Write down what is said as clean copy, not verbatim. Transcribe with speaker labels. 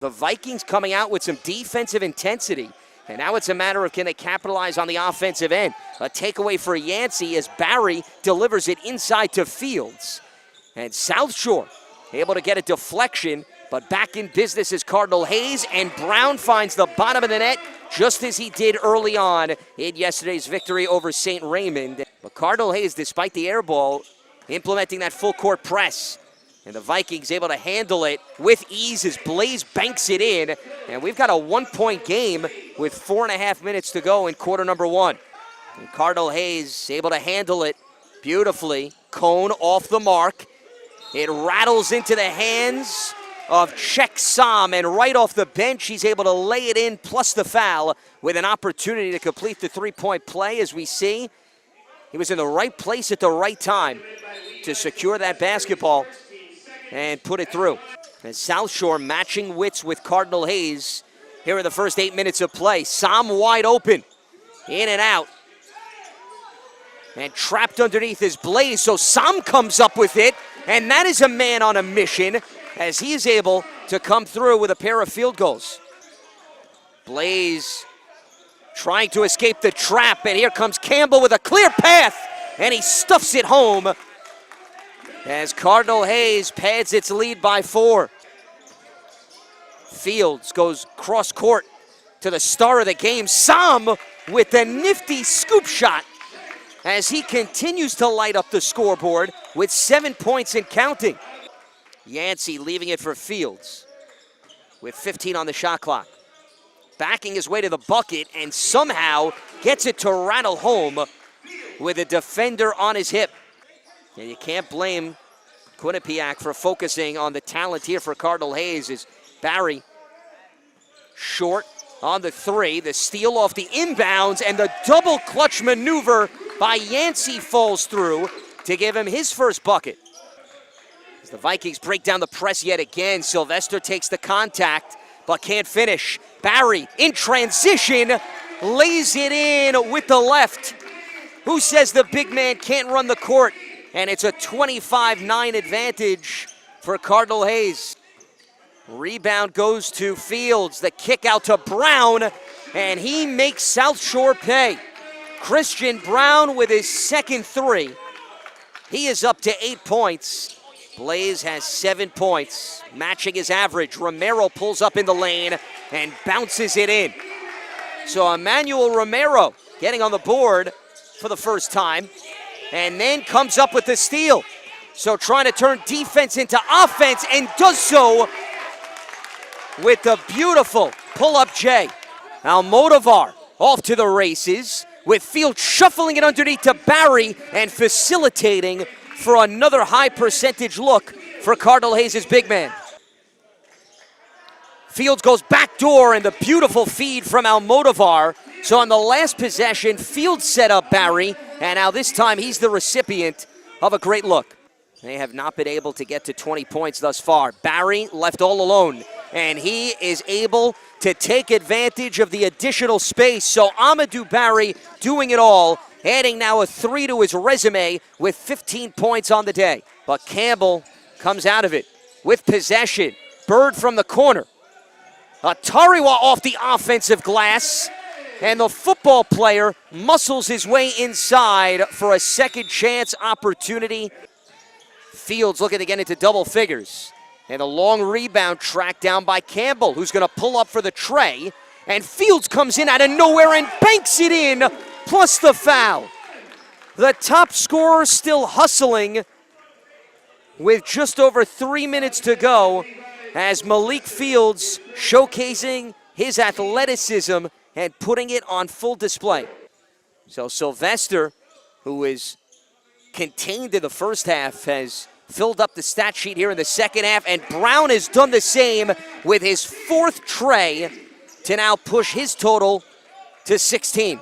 Speaker 1: The Vikings coming out with some defensive intensity, and now it's a matter of can they capitalize on the offensive end. A takeaway for Yancey as Barry delivers it inside to Fields. And South Shore able to get a deflection, but back in business is Cardinal Hayes, and Brown finds the bottom of the net just as he did early on in yesterday's victory over St. Raymond. But Cardinal Hayes, despite the air ball, implementing that full court press. And the Vikings able to handle it with ease as Blaze banks it in. And we've got a 1-point game with 4.5 minutes to go in quarter number 1. And Cardinal Hayes able to handle it beautifully. Cone off the mark. It rattles into the hands of Czech Sam, and right off the bench, he's able to lay it in plus the foul with an opportunity to complete the three-point play. As we see, he was in the right place at the right time to secure that basketball and put it through. And South Shore matching wits with Cardinal Hayes here in the first 8 minutes of play. Sam wide open, in and out. And trapped underneath is Blaze, so Sam comes up with it, and that is a man on a mission as he is able to come through with a pair of field goals. Blaze trying to escape the trap, and here comes Campbell with a clear path, and he stuffs it home as Cardinal Hayes pads its lead by 4. Fields goes cross court to the star of the game, Sam, with the nifty scoop shot as he continues to light up the scoreboard with 7 points and counting. Yancey leaving it for Fields with 15 on the shot clock. Backing his way to the bucket and somehow gets it to rattle home with a defender on his hip. And you can't blame Quinnipiac for focusing on the talent here for Cardinal Hayes as Barry short on the 3. The steal off the inbounds and the double clutch maneuver by Yancey falls through to give him his first bucket. As the Vikings break down the press yet again, Sylvester takes the contact but can't finish. Barry in transition lays it in with the left. Who says the big man can't run the court? And it's a 25-9 advantage for Cardinal Hayes. Rebound goes to Fields. The kick out to Brown, and he makes South Shore pay. Christian Brown with his second 3. He is up to 8 points. Blaze has 7 points, matching his average. Romero pulls up in the lane and bounces it in. So Emmanuel Romero getting on the board for the first time, and then comes up with the steal. So trying to turn defense into offense, and does so with the beautiful pull-up J. Almodovar off to the races, with Fields shuffling it underneath to Barry and facilitating for another high percentage look for Cardinal Hayes' big man. Fields goes back door, and the beautiful feed from Almodovar. So on the last possession, Fields set up Barry, and now this time he's the recipient of a great look. They have not been able to get to 20 points thus far. Barry left all alone, and he is able to take advantage of the additional space. So Amadou Barry doing it all, adding now a 3 to his resume with 15 points on the day. But Campbell comes out of it with possession. Bird from the corner. Atariwa off the offensive glass, and the football player muscles his way inside for a second chance opportunity. Fields looking to get into double figures. And a long rebound tracked down by Campbell, who's going to pull up for the tray. And Fields comes in out of nowhere and banks it in, plus the foul. The top scorer still hustling with just over 3 minutes to go, as Malik Fields showcasing his athleticism and putting it on full display. So Sylvester, who is contained in the first half, has filled up the stat sheet here in the second half, and Brown has done the same with his 4th tray to now push his total to 16.